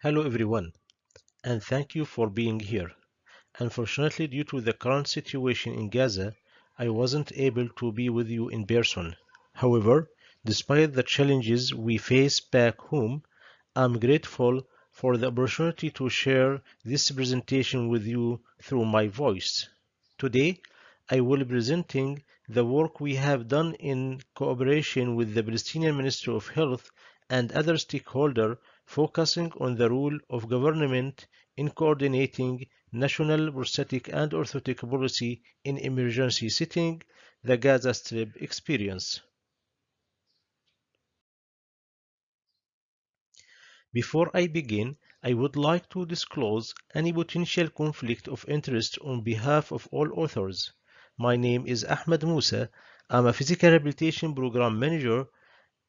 Hello everyone, and thank you for being here. Unfortunately, due to the current situation in Gaza, I wasn't able to be with you in person. However, despite the challenges we face back home, I'm grateful for the opportunity to share this presentation with you through my voice. Today, I will be presenting the work we have done in cooperation with the Palestinian Ministry of Health and other stakeholders, focusing on the role of government in coordinating national prosthetic and orthotic policy in emergency setting, the Gaza Strip experience. Before I begin, I would like to disclose any potential conflict of interest on behalf of all authors. My name is Ahmed Mousa. I'm a physical rehabilitation program manager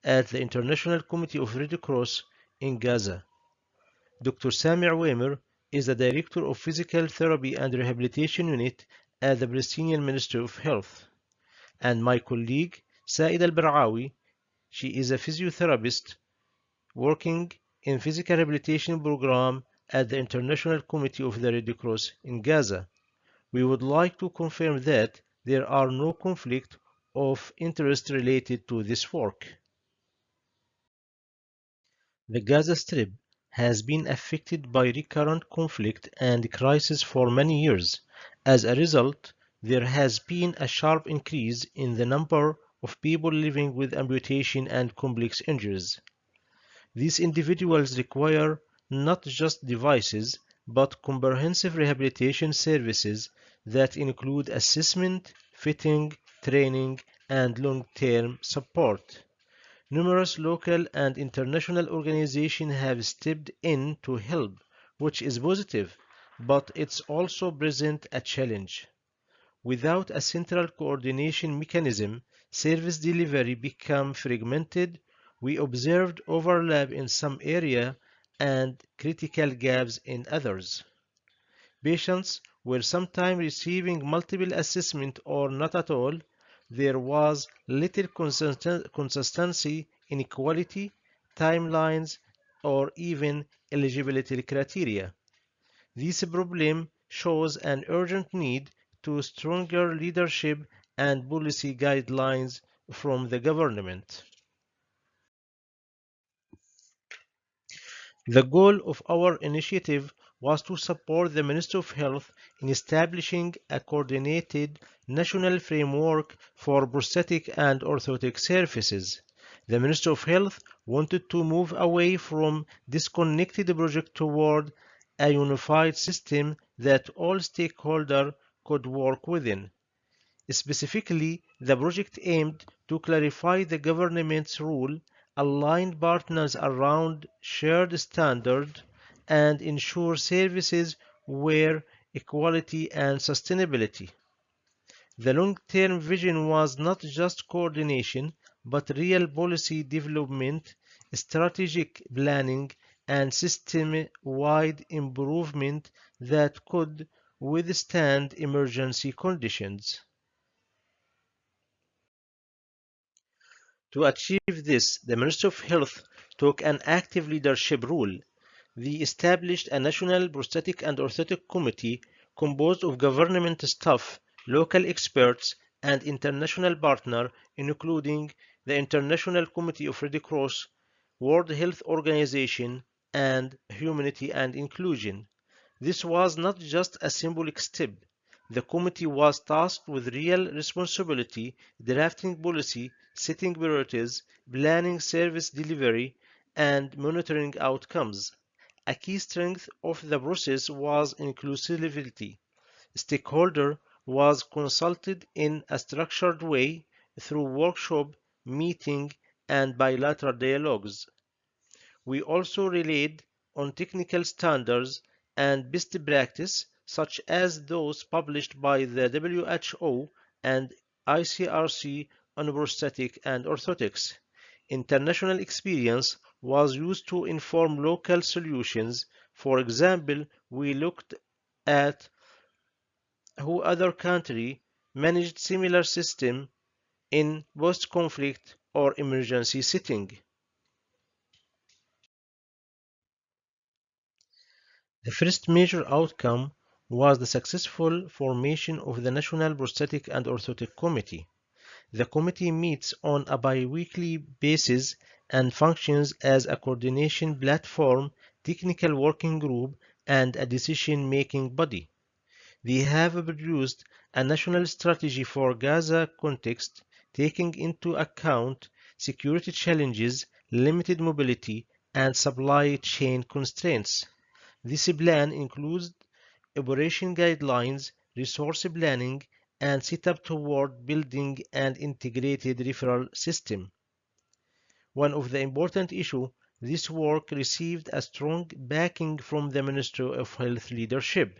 at the International Committee of Red Cross in Gaza. Dr. Sami Awamer is the Director of Physical Therapy and Rehabilitation Unit at the Palestinian Ministry of Health. And my colleague, Said Al-Barawi, she is a physiotherapist working in physical rehabilitation program at the International Committee of the Red Cross in Gaza. We would like to confirm that there are no conflict of interest related to this work. The Gaza Strip has been affected by recurrent conflict and crisis for many years. As a result, there has been a sharp increase in the number of people living with amputation and complex injuries. These individuals require not just devices, but comprehensive rehabilitation services that include assessment, fitting, training, and long-term support. Numerous local and international organizations have stepped in to help, which is positive, but it's also present a challenge. Without a central coordination mechanism, service delivery becomes fragmented. We observed overlap in some areas and critical gaps in others. Patients were sometimes receiving multiple assessments or not at all. There was little consistency in quality, timelines, or even eligibility criteria. This problem shows an urgent need to stronger leadership and policy guidelines from the government. The goal of our initiative was to support the Ministry of Health in establishing a coordinated national framework for prosthetic and orthotic services. The Ministry of Health wanted to move away from disconnected projects toward a unified system that all stakeholders could work within. Specifically, the project aimed to clarify the government's role, align partners around shared standards, and ensure services were equality and sustainability. The long-term vision was not just coordination, but real policy development, strategic planning, and system-wide improvement that could withstand emergency conditions. To achieve this, the Ministry of Health took an active leadership role. They established a national prosthetic and orthotic committee composed of government staff, local experts, and international partners, including the International Committee of Red Cross, World Health Organization, and Humanity and Inclusion. This was not just a symbolic step. The committee was tasked with real responsibility, drafting policy, setting priorities, planning service delivery, and monitoring outcomes. A key strength of the process was inclusivity. Stakeholder was consulted in a structured way through workshop, meeting, and bilateral dialogues. We also relied on technical standards and best practice, such as those published by the WHO and ICRC on prosthetic and orthotics. International experience was used to inform local solutions. For example, we looked at how other countries managed similar systems in post-conflict or emergency setting. The first major outcome was the successful formation of the National Prosthetic and Orthotic Committee. The committee meets on a bi-weekly basis and functions as a coordination platform, technical working group, and a decision-making body. They have produced a national strategy for Gaza context, taking into account security challenges, limited mobility, and supply chain constraints. This plan includes operation guidelines, resource planning, and setup toward building an integrated referral system. One of the important issues, this work received a strong backing from the Ministry of Health leadership.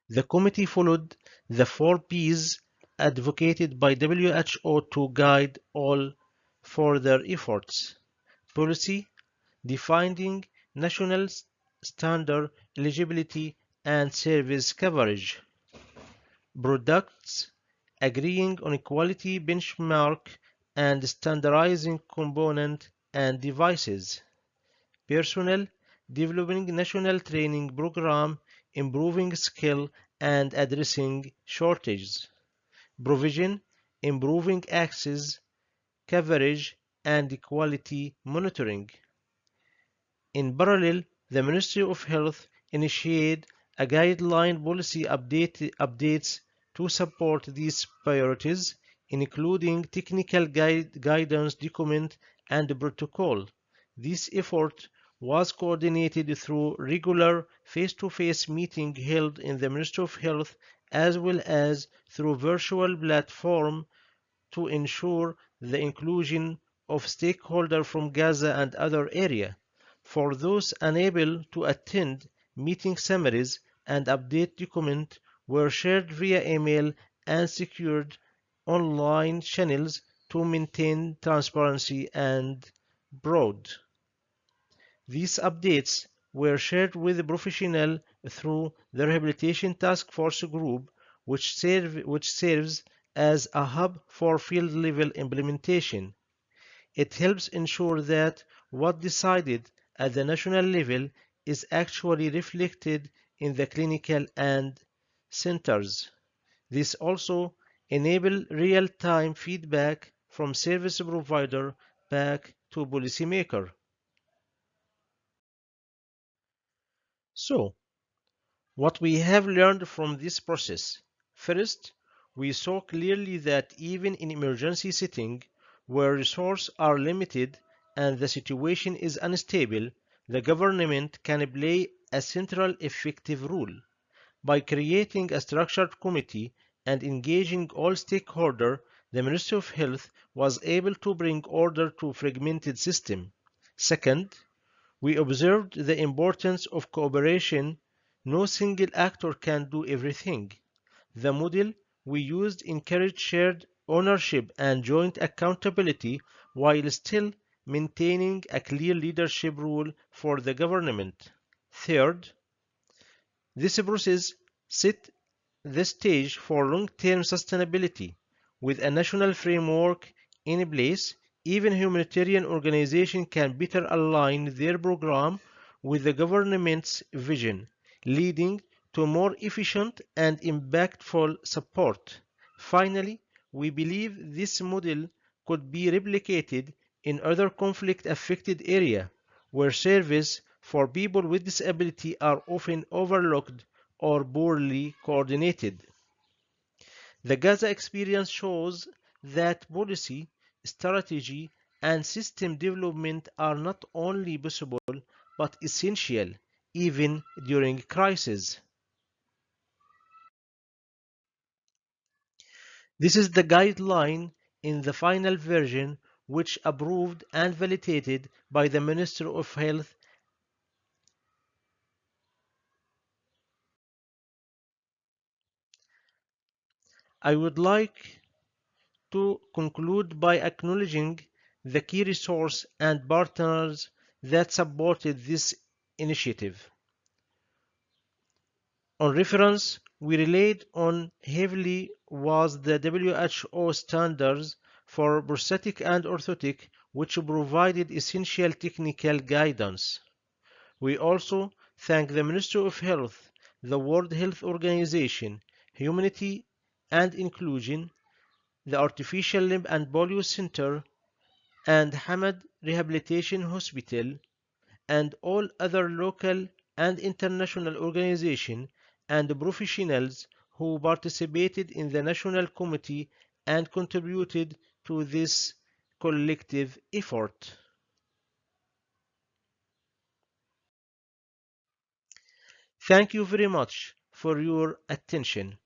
The committee followed the four P's advocated by WHO to guide all further efforts: policy, defining national standard eligibility and service coverage; products, agreeing on quality benchmark and standardizing components and devices; personnel, developing national training program, improving skill and addressing shortages; provision, improving access, coverage, and quality monitoring. In parallel, the Ministry of Health initiated a guideline policy updates to support these priorities, including technical guidance document and protocol. This effort was coordinated through regular face-to-face meetings held in the Ministry of Health as well as through virtual platform to ensure the inclusion of stakeholders from Gaza and other areas. For those unable to attend, meeting summaries and update documents were shared via email and secured online channels to maintain transparency and broad. These updates were shared with professionals through the Rehabilitation Task Force Group, which serves as a hub for field-level implementation. It helps ensure that what decided at the national level is actually reflected in the clinical and centers. This also enables real-time feedback from service provider back to policymaker. So, what we have learned from this process: first, we saw clearly that even in emergency settings where resources are limited and the situation is unstable, the government can play a central effective role. By creating a structured committee and engaging all stakeholders, the Ministry of Health was able to bring order to fragmented system. Second, we observed the importance of cooperation. No single actor can do everything. The model we used encouraged shared ownership and joint accountability while still maintaining a clear leadership role for the government. Third, this process set the stage for long-term sustainability. With a national framework in place, even humanitarian organizations can better align their program with the government's vision, leading to more efficient and impactful support. Finally, we believe this model could be replicated in other conflict-affected areas where service for people with disability are often overlooked or poorly coordinated. The Gaza experience shows that policy, strategy, and system development are not only possible but essential even during crisis. This is the guideline in the final version, which approved and validated by the Minister of Health. I would like to conclude by acknowledging the key resources and partners that supported this initiative. On reference, we relied on heavily was the WHO standards for prosthetic and orthotic, which provided essential technical guidance. We also thank the Ministry of Health, the World Health Organization, Humanity and Inclusion, the Artificial Limb and Polio Center, and Hamad Rehabilitation Hospital, and all other local and international organizations and professionals who participated in the National Committee and contributed to this collective effort. Thank you very much for your attention.